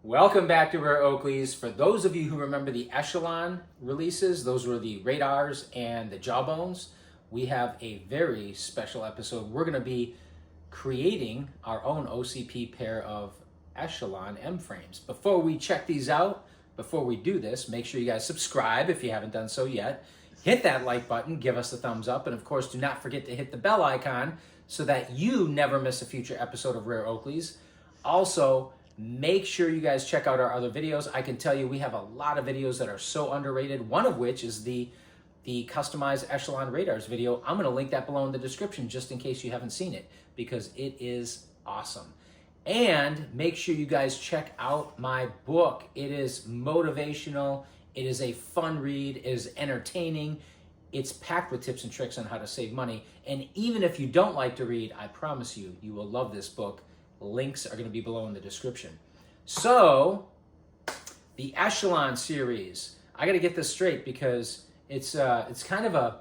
Welcome back to Rare Oakleys. For those of you who remember the Echelon releases, those were the Radars and the Jawbones. We have a very special episode. We're going to be creating our own OCP pair of Echelon M Frames. Before we check these out, before we do this, make sure you guys subscribe if you haven't done so yet. Hit that like button, give us a thumbs up, and of course, do not forget to hit the bell icon so that you never miss a future episode of Rare Oakleys. Also, make sure you guys check out our other videos. I can tell you we have a lot of videos that are so underrated, one of which is the customized Echelon Radars video. I'm going to link that below in the description just in case you haven't seen it, because it is awesome. And make sure you guys check out my book. It is motivational. It is a fun read. It is entertaining. It's packed with tips and tricks on how to save money. And even if you don't like to read, I promise you, you will love this book. Links are going to be below in the description. So, the Echelon series. I got to get this straight because it's kind of a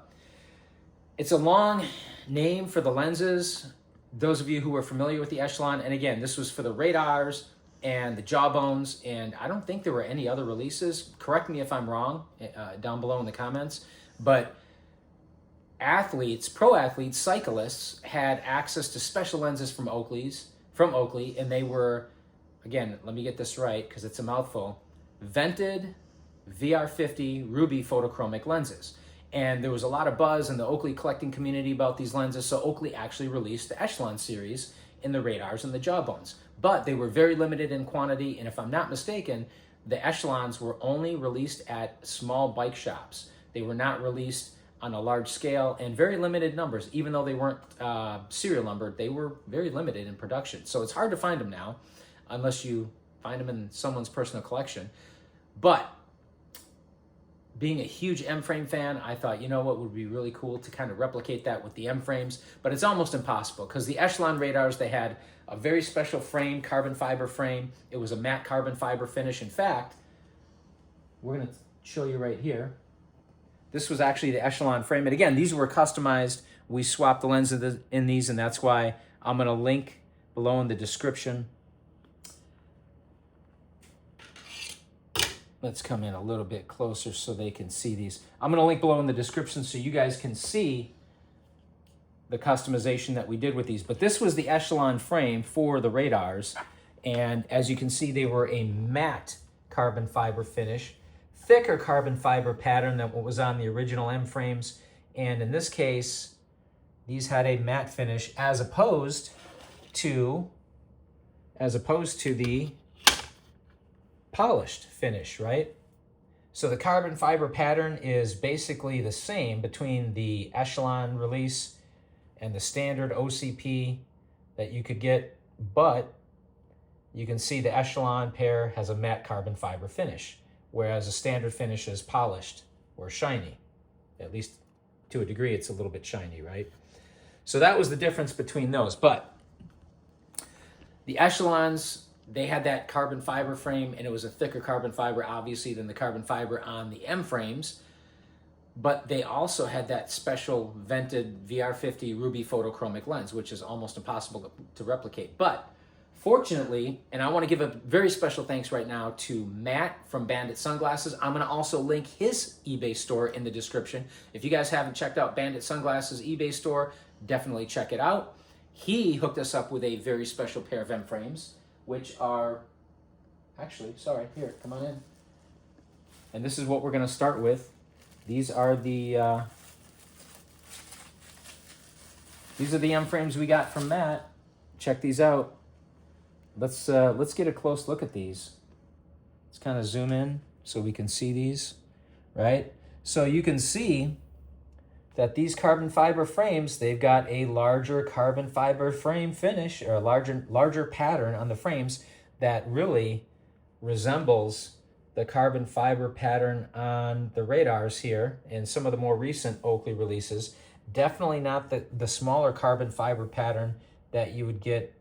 long name for the lenses. Those of you who are familiar with the Echelon, and again, this was for the Radars and the Jawbones, and I don't think there were any other releases. Correct me if I'm wrong down below in the comments, but athletes, pro athletes, cyclists had access to special lenses from Oakley, and they were, again, let me get this right because it's a mouthful, vented VR50 ruby photochromic lenses. And there was a lot of buzz in the Oakley collecting community about these lenses, so Oakley actually released the Echelon series in the Radars and the Jawbones. But they were very limited in quantity, and if I'm not mistaken, the Echelons were only released at small bike shops. They were not released on a large scale, and very limited numbers. Even though they weren't serial numbered, they were very limited in production. So it's hard to find them now, unless you find them in someone's personal collection. But being a huge M-frame fan, I thought, you know what would be really cool to kind of replicate that with the M-frames, but it's almost impossible because the Echelon Radars, they had a very special frame, carbon fiber frame. It was a matte carbon fiber finish. In fact, we're going to show you right here. This was actually the Echelon frame. And again, these were customized. We swapped the lens in these, and that's why I'm going to link below in the description. Let's come in a little bit closer so they can see these. I'm going to link below in the description so you guys can see the customization that we did with these. But this was the Echelon frame for the Radars. And as you can see, they were a matte carbon fiber finish. Thicker carbon fiber pattern than what was on the original M frames, and in this case these had a matte finish as opposed to the polished finish, right? So the carbon fiber pattern is basically the same between the Echelon release and the standard OCP that you could get, but you can see the Echelon pair has a matte carbon fiber finish, whereas a standard finish is polished or shiny. At least to a degree, it's a little bit shiny, right? So that was the difference between those. But the Echelons, they had that carbon fiber frame, and it was a thicker carbon fiber, obviously, than the carbon fiber on the M frames. But they also had that special vented VR50 ruby photochromic lens, which is almost impossible to replicate. But fortunately, and I want to give a very special thanks right now to Matt from Bandit Sunglasses. I'm going to also link his eBay store in the description. If you guys haven't checked out Bandit Sunglasses eBay store, definitely check it out. He hooked us up with a very special pair of M frames, which are, actually, sorry, here, come on in. And this is what we're going to start with. These are the M frames we got from Matt. Check these out. Let's get a close look at these. Let's kind of zoom in so we can see these, right? So you can see that these carbon fiber frames, they've got a larger carbon fiber frame finish, or a larger pattern on the frames that really resembles the carbon fiber pattern on the Radars here and some of the more recent Oakley releases. Definitely not the smaller carbon fiber pattern that you would get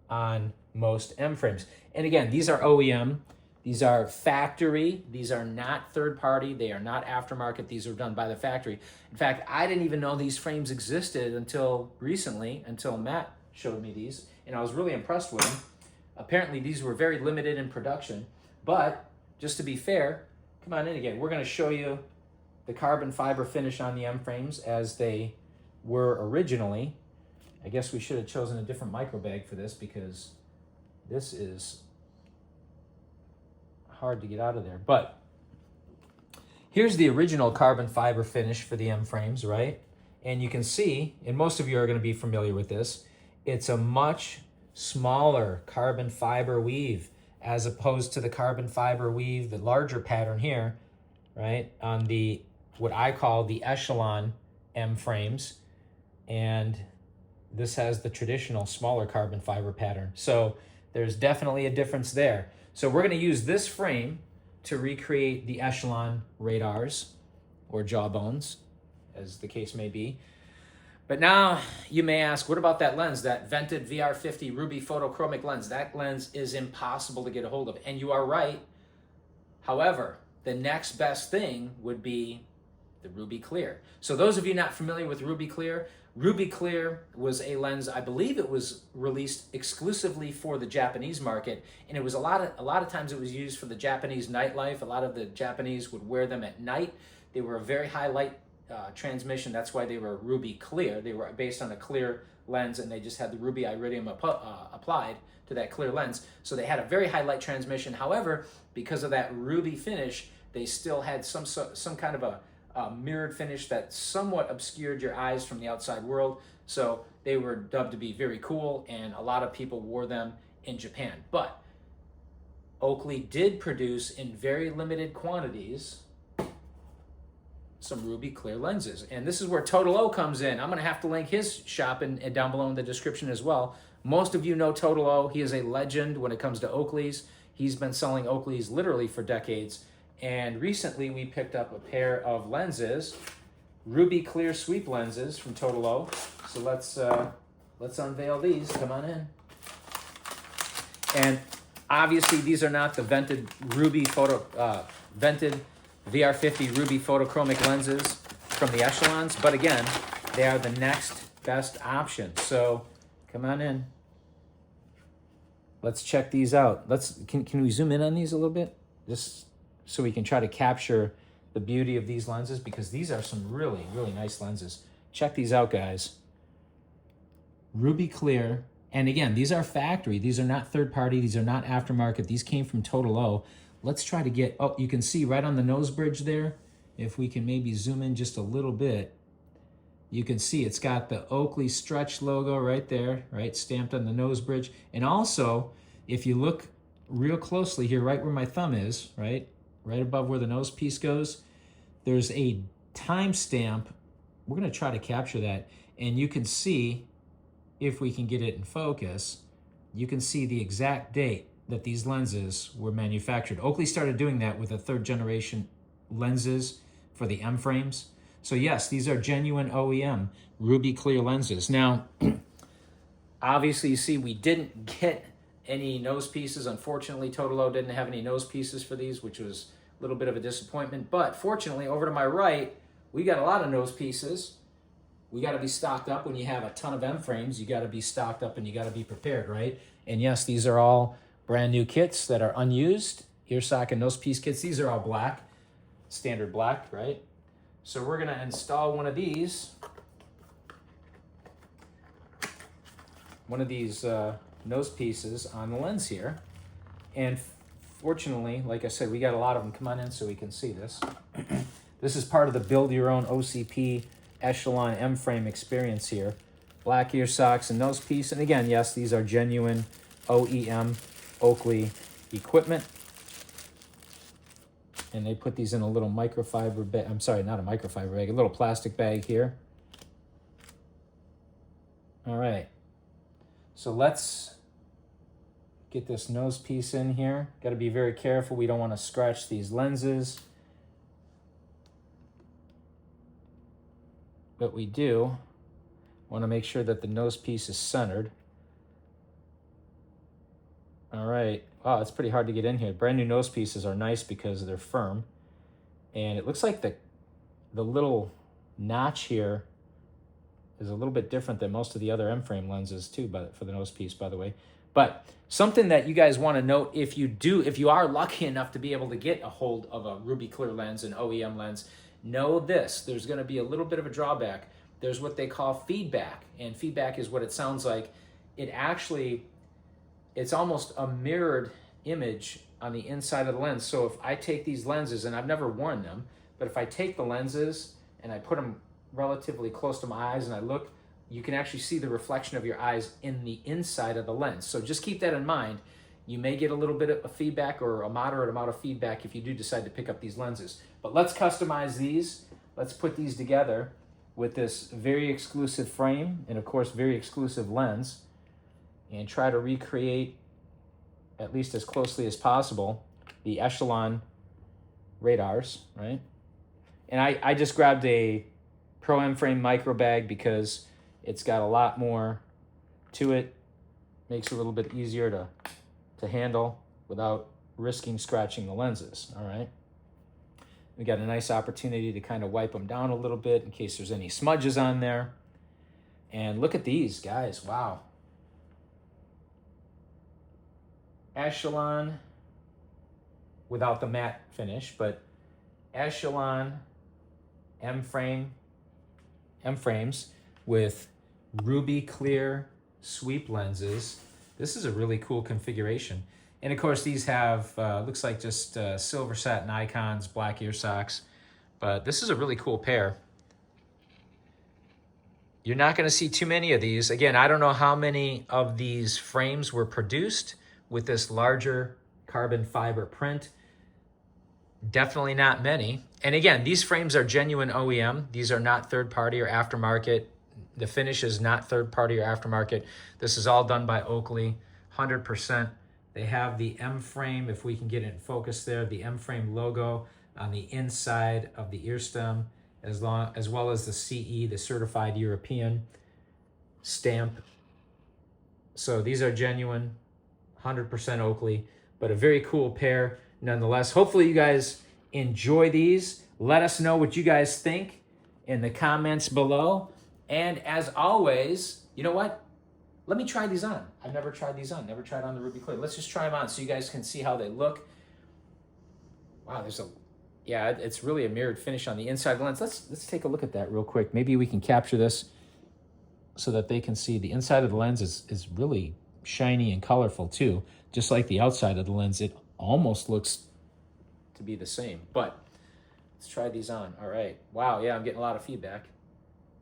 on most M frames. And again, these are OEM, these are factory, these are not third party, they are not aftermarket, these are done by the factory. In fact, I didn't even know these frames existed until recently, until Matt showed me these, and I was really impressed with them. Apparently these were very limited in production, but just to be fair, come on in again. We're going to show you the carbon fiber finish on the M frames as they were originally. I guess we should have chosen a different micro bag for this because this is hard to get out of there. But here's the original carbon fiber finish for the M frames, right? And you can see, and most of you are going to be familiar with this, it's a much smaller carbon fiber weave as opposed to the carbon fiber weave, the larger pattern here, right? On the, what I call the Echelon M frames. And this has the traditional smaller carbon fiber pattern. So there's definitely a difference there. So we're going to use this frame to recreate the Echelon radars or jawbones, as the case may be. But now you may ask, what about that lens, that vented VR50 ruby photochromic lens? That lens is impossible to get a hold of. And you are right. However, the next best thing would be the Ruby Clear. So those of you not familiar with Ruby Clear was a lens, I believe it was released exclusively for the Japanese market, and it was a lot of times it was used for the Japanese nightlife. A lot of the Japanese would wear them at night. They were a very high light transmission. That's why they were Ruby Clear. They were based on a clear lens, and they just had the ruby iridium applied to that clear lens. So they had a very high light transmission. However, because of that ruby finish, they still had some kind of a mirrored finish that somewhat obscured your eyes from the outside world. So they were dubbed to be very cool, and a lot of people wore them in Japan. But Oakley did produce in very limited quantities some ruby clear lenses. And this is where Total O comes in. I'm going to have to link his shop and down below in the description as well. Most of you know Total O. He is a legend when it comes to Oakleys. He's been selling Oakleys literally for decades. And recently we picked up a pair of lenses, ruby clear sweep lenses from Total O. So let's unveil these. Come on in. And obviously these are not the vented vented VR50 ruby photochromic lenses from the Echelons, but again, they are the next best option. So come on in. Let's check these out. Can we zoom in on these a little bit? Just so we can try to capture the beauty of these lenses, because these are some really, really nice lenses. Check these out, guys. Ruby clear. And again, these are factory. These are not third party. These are not aftermarket. These came from Total O. Let's try to get, oh, you can see right on the nose bridge there, if we can maybe zoom in just a little bit, you can see it's got the Oakley stretch logo right there, right, stamped on the nose bridge. And also, if you look real closely here, right where my thumb is, right above where the nose piece goes, there's a timestamp. We're going to try to capture that, and you can see, if we can get it in focus, you can see the exact date that these lenses were manufactured. Oakley started doing that with the 3rd generation lenses for the M frames. So yes, these are genuine OEM ruby clear lenses. Now, obviously you see we didn't get any nose pieces. Unfortunately, Total O didn't have any nose pieces for these, which was a little bit of a disappointment. But fortunately, over to my right, we got a lot of nose pieces. We got to be stocked up. When you have a ton of M frames, you got to be stocked up and you got to be prepared, right? And yes, these are all brand new kits that are unused, ear sock and nose piece kits. These are all black, standard black, right? So we're gonna install one of these nose pieces on the lens here. And fortunately, like I said, we got a lot of them. Come on in so we can see this. This is part of the build your own OCP Echelon M frame experience here. Black ear socks and nose piece. And again, yes, these are genuine OEM Oakley equipment. And they put these in a little microfiber bag. I'm sorry, not a microfiber bag, a little plastic bag here. All right. So let's get this nose piece in here. Got to be very careful. We don't want to scratch these lenses. But we do want to make sure that the nose piece is centered. All right. Wow, it's pretty hard to get in here. Brand new nose pieces are nice because they're firm. And it looks like the little notch here is a little bit different than most of the other M-frame lenses too, for the nose piece, by the way. But something that you guys want to note, if you are lucky enough to be able to get a hold of a ruby clear lens, an OEM lens, know this, there's going to be a little bit of a drawback. There's what they call feedback, and feedback is what it sounds like. It's almost a mirrored image on the inside of the lens. So if I take these lenses, and I've never worn them, but if I take the lenses and I put them relatively close to my eyes and I look, you can actually see the reflection of your eyes in the inside of the lens. So just keep that in mind. You may get a little bit of feedback or a moderate amount of feedback if you do decide to pick up these lenses. But let's customize these. Let's put these together with this very exclusive frame and of course very exclusive lens, and try to recreate, at least as closely as possible, the Echelon radars, right? And I just grabbed a Pro M frame micro bag because it's got a lot more to it. Makes it a little bit easier to handle without risking scratching the lenses, all right? We got a nice opportunity to kind of wipe them down a little bit in case there's any smudges on there. And look at these, guys, wow. Echelon, without the matte finish, but Echelon M frames with ruby clear sweep lenses. This is a really cool configuration. And of course these have, looks like just silver satin icons, black ear socks, but this is a really cool pair. You're not gonna see too many of these. Again, I don't know how many of these frames were produced with this larger carbon fiber print. Definitely not many. And again, these frames are genuine OEM. These are not third party or aftermarket. The finish is not third party or aftermarket. This is all done by Oakley, 100%. They have the M frame, if we can get it in focus there, the M frame logo on the inside of the ear stem, as well as the CE, the Certified European stamp. So these are genuine, 100% Oakley, but a very cool pair nonetheless. Hopefully you guys enjoy these. Let us know what you guys think in the comments below. And as always, you know what? Let me try these on. I've never tried these on, never tried on the ruby clear. Let's just try them on so you guys can see how they look. Wow, yeah, it's really a mirrored finish on the inside of the lens. Let's take a look at that real quick. Maybe we can capture this so that they can see the inside of the lens is really shiny and colorful too. Just like the outside of the lens, it almost looks to be the same. But let's try these on. All right. Wow, yeah, I'm getting a lot of feedback.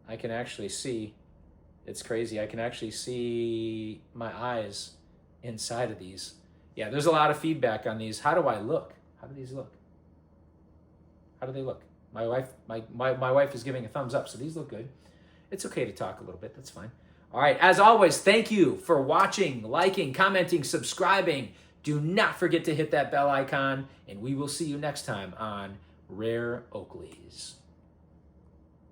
I can actually see, it's crazy. I can actually see my eyes inside of these. Yeah, there's a lot of feedback on these. How do I look? How do these look? How do they look? My wife is giving a thumbs up, so these look good. It's okay to talk a little bit, that's fine. All right, as always, thank you for watching, liking, commenting, subscribing. Do not forget to hit that bell icon, and we will see you next time on Rare Oakleys.